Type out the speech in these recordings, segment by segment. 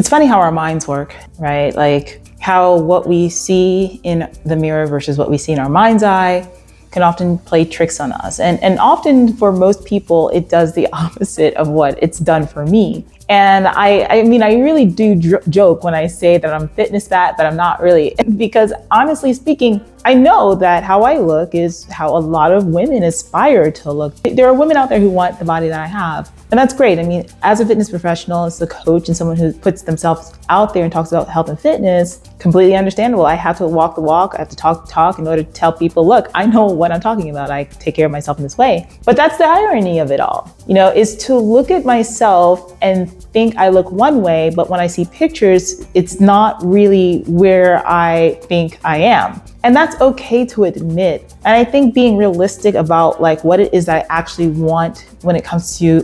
It's funny how our minds work, right? Like how what we see in the mirror versus what we see in our mind's eye can often play tricks on us. And often for most people, it does the opposite of what it's done for me. And I mean, I really do joke when I say that I'm fitness fat, but I'm not really, because honestly speaking, I know that how I look is how a lot of women aspire to look. There are women out there who want the body that I have, and that's great. I mean, as a fitness professional, as a coach and someone who puts themselves out there and talks about health and fitness, completely understandable. I have to walk the walk, I have to talk the talk in order to tell people, look, I know what I'm talking about. I take care of myself in this way. But that's the irony of it all, is to look at myself and think I look one way, but when I see pictures, it's not really where I think I am. And that's okay to admit. And I think being realistic about like what it is that I actually want when it comes to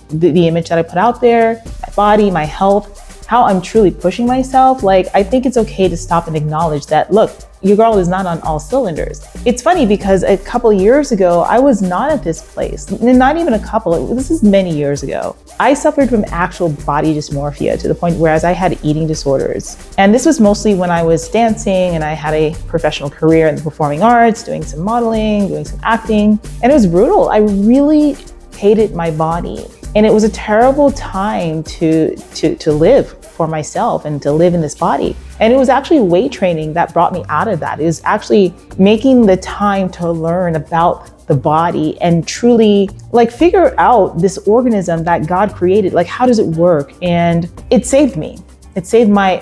the image that I put out there, my body, my health, how I'm truly pushing myself, like I think it's okay to stop and acknowledge that, look, your girl is not on all cylinders. It's funny because a couple of years ago, I was not at this place. Not even a couple, this is many years ago. I suffered from actual body dysmorphia to the point whereas I had eating disorders. And this was mostly when I was dancing and I had a professional career in the performing arts, doing some modeling, doing some acting. And it was brutal. I really hated my body. And it was a terrible time to live for myself and to live in this body. And it was actually weight training that brought me out of that. It was actually making the time to learn about the body and truly like figure out this organism that God created. Like, how does it work? And it saved me. It saved my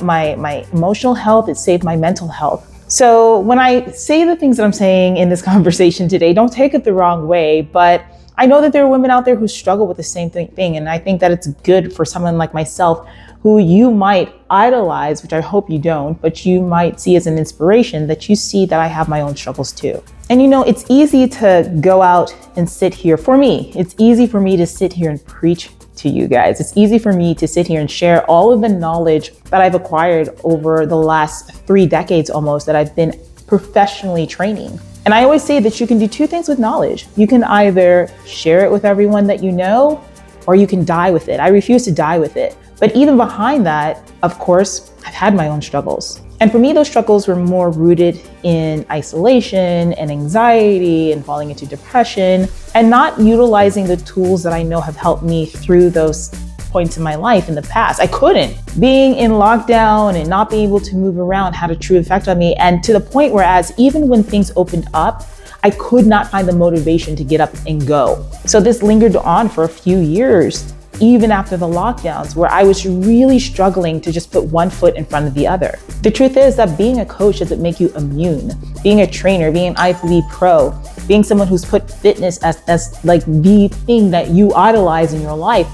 emotional health. It saved my mental health. So when I say the things that I'm saying in this conversation today, don't take it the wrong way, but I know that there are women out there who struggle with the same thing. And I think that it's good for someone like myself who you might idolize, which I hope you don't, but you might see as an inspiration, that you see that I have my own struggles too. And it's easy to go out and sit here. For me, it's easy for me to sit here and preach to you guys. It's easy for me to sit here and share all of the knowledge that I've acquired over the last 3 decades almost that I've been professionally training. And I always say that you can do 2 things with knowledge. You can either share it with everyone that you know, or you can die with it. I refuse to die with it. But even behind that, of course, I've had my own struggles. And for me, those struggles were more rooted in isolation and anxiety and falling into depression and not utilizing the tools that I know have helped me through those points in my life in the past. I couldn't. Being in lockdown and not being able to move around had a true effect on me. And to the point whereas even when things opened up, I could not find the motivation to get up and go. So this lingered on for a few years, even after the lockdowns, where I was really struggling to just put one foot in front of the other. The truth is that being a coach doesn't make you immune. Being a trainer, being an IFBB Pro, being someone who's put fitness as like the thing that you idolize in your life,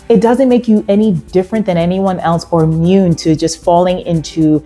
it doesn't make you any different than anyone else or immune to just falling into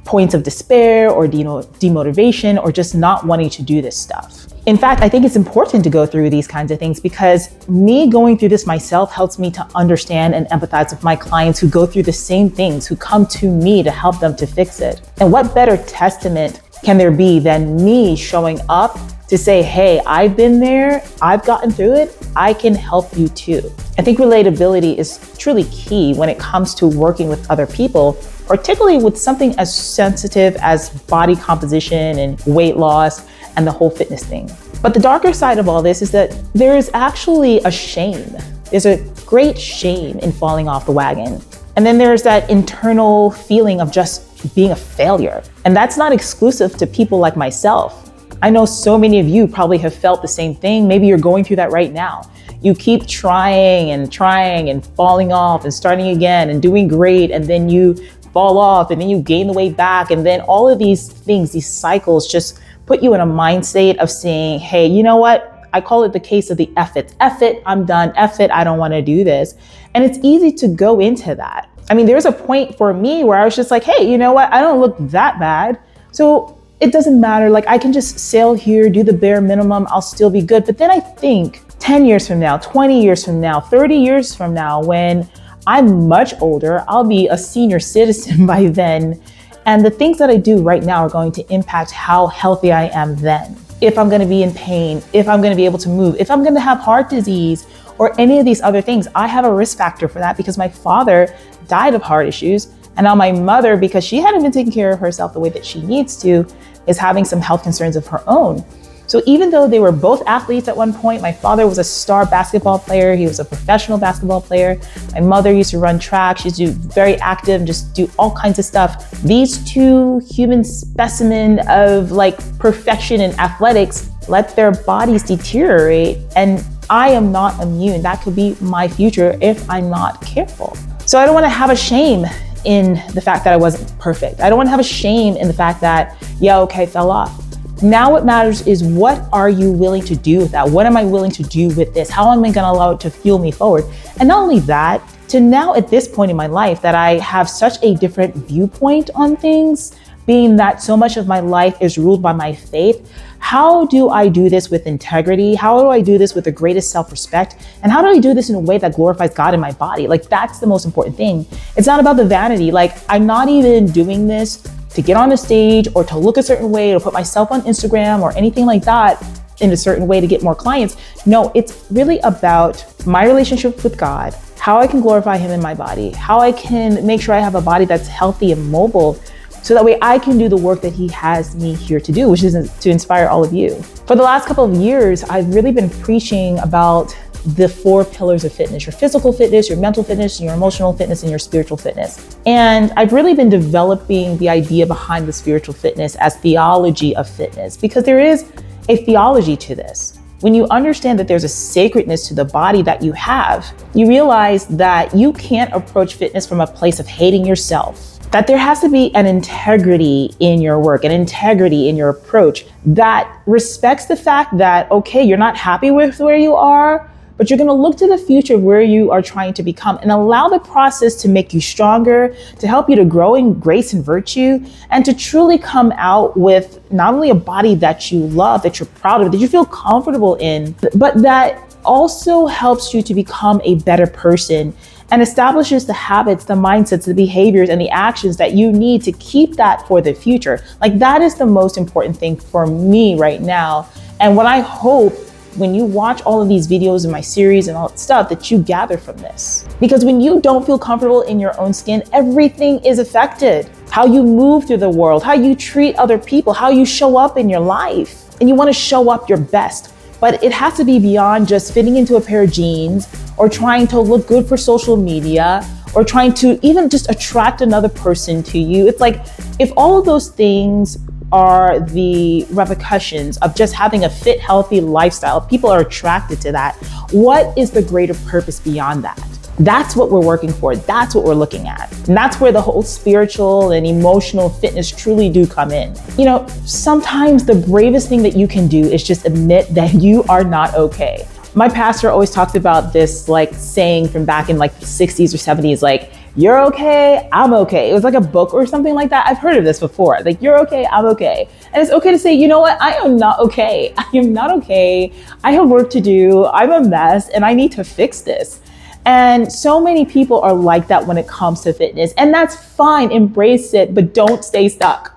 points of despair or demotivation or just not wanting to do this stuff. In fact, I think it's important to go through these kinds of things because me going through this myself helps me to understand and empathize with my clients who go through the same things, who come to me to help them to fix it. And what better testament can there be than me showing up to say, hey, I've been there, I've gotten through it, I can help you too. I think relatability is truly key when it comes to working with other people, particularly with something as sensitive as body composition and weight loss and the whole fitness thing. But the darker side of all this is that there is actually a shame. There's a great shame in falling off the wagon. And then there's that internal feeling of just being a failure. And that's not exclusive to people like myself. I know so many of you probably have felt the same thing. Maybe you're going through that right now. You keep trying and falling off and starting again and doing great, and then you fall off and then you gain the weight back. And then all of these things, these cycles just put you in a mind state of saying, hey, you know what? I call it the case of the F it, I'm done, F it, I don't want to do this. And it's easy to go into that. I mean, there's a point for me where I was just like, hey, you know what? I don't look that bad. So it doesn't matter. Like I can just sail here, do the bare minimum, I'll still be good. But then I think 10 years from now, 20 years from now, 30 years from now, when I'm much older, I'll be a senior citizen by then. And the things that I do right now are going to impact how healthy I am then. If I'm going to be in pain, if I'm going to be able to move, if I'm going to have heart disease or any of these other things, I have a risk factor for that because my father died of heart issues. And now my mother, because she hadn't been taking care of herself the way that she needs to, is having some health concerns of her own. So even though they were both athletes at one point, my father was a star basketball player. He was a professional basketball player. My mother used to run track. She used to do very active and just do all kinds of stuff. These two human specimen of like perfection in athletics let their bodies deteriorate. And I am not immune. That could be my future if I'm not careful. So I don't want to have a shame in the fact that I wasn't perfect. I don't want to have a shame in the fact that, yeah, okay, fell off. Now what matters is, what are you willing to do with that? What am I willing to do with this? How am I going to allow it to fuel me forward? And not only that, to now at this point in my life that I have such a different viewpoint on things, being that so much of my life is ruled by my faith, how do I do this with integrity? How do I do this with the greatest self-respect? And how do I do this in a way that glorifies God in my body? Like, that's the most important thing. It's not about the vanity. Like, I'm not even doing this to get on a stage or to look a certain way or put myself on Instagram or anything like that in a certain way to get more clients. No, it's really about my relationship with God, how I can glorify Him in my body, how I can make sure I have a body that's healthy and mobile, so that way I can do the work that He has me here to do, which is to inspire all of you. For the last couple of years, I've really been preaching about the 4 pillars of fitness: your physical fitness, your mental fitness, your emotional fitness, and your spiritual fitness. And I've really been developing the idea behind the spiritual fitness as theology of fitness, because there is a theology to this. When you understand that there's a sacredness to the body that you have, you realize that you can't approach fitness from a place of hating yourself. That there has to be an integrity in your work, an integrity in your approach that respects the fact that, okay, you're not happy with where you are, but you're going to look to the future of where you are trying to become and allow the process to make you stronger, to help you to grow in grace and virtue, and to truly come out with not only a body that you love, that you're proud of, that you feel comfortable in, but that also helps you to become a better person and establishes the habits, the mindsets, the behaviors, and the actions that you need to keep that for the future. Like, that is the most important thing for me right now. And what I hope when you watch all of these videos in my series and all that stuff, that you gather from this. Because when you don't feel comfortable in your own skin, everything is affected. How you move through the world, how you treat other people, how you show up in your life. And you want to show up your best. But it has to be beyond just fitting into a pair of jeans or trying to look good for social media or trying to even just attract another person to you. It's like, if all of those things are the repercussions of just having a fit, healthy lifestyle, people are attracted to that, what is the greater purpose beyond that? That's what we're working for. That's what we're looking at. And that's where the whole spiritual and emotional fitness truly do come in. You know, sometimes the bravest thing that you can do is just admit that you are not okay. My pastor always talks about this like saying from back in like the 60s or 70s, like, you're okay, I'm okay. It was like a book or something like that. I've heard of this before. Like, you're okay, I'm okay. And it's okay to say, you know what? I am not okay. I am not okay. I have work to do. I'm a mess and I need to fix this. And so many people are like that when it comes to fitness, and that's fine. Embrace it, but don't stay stuck.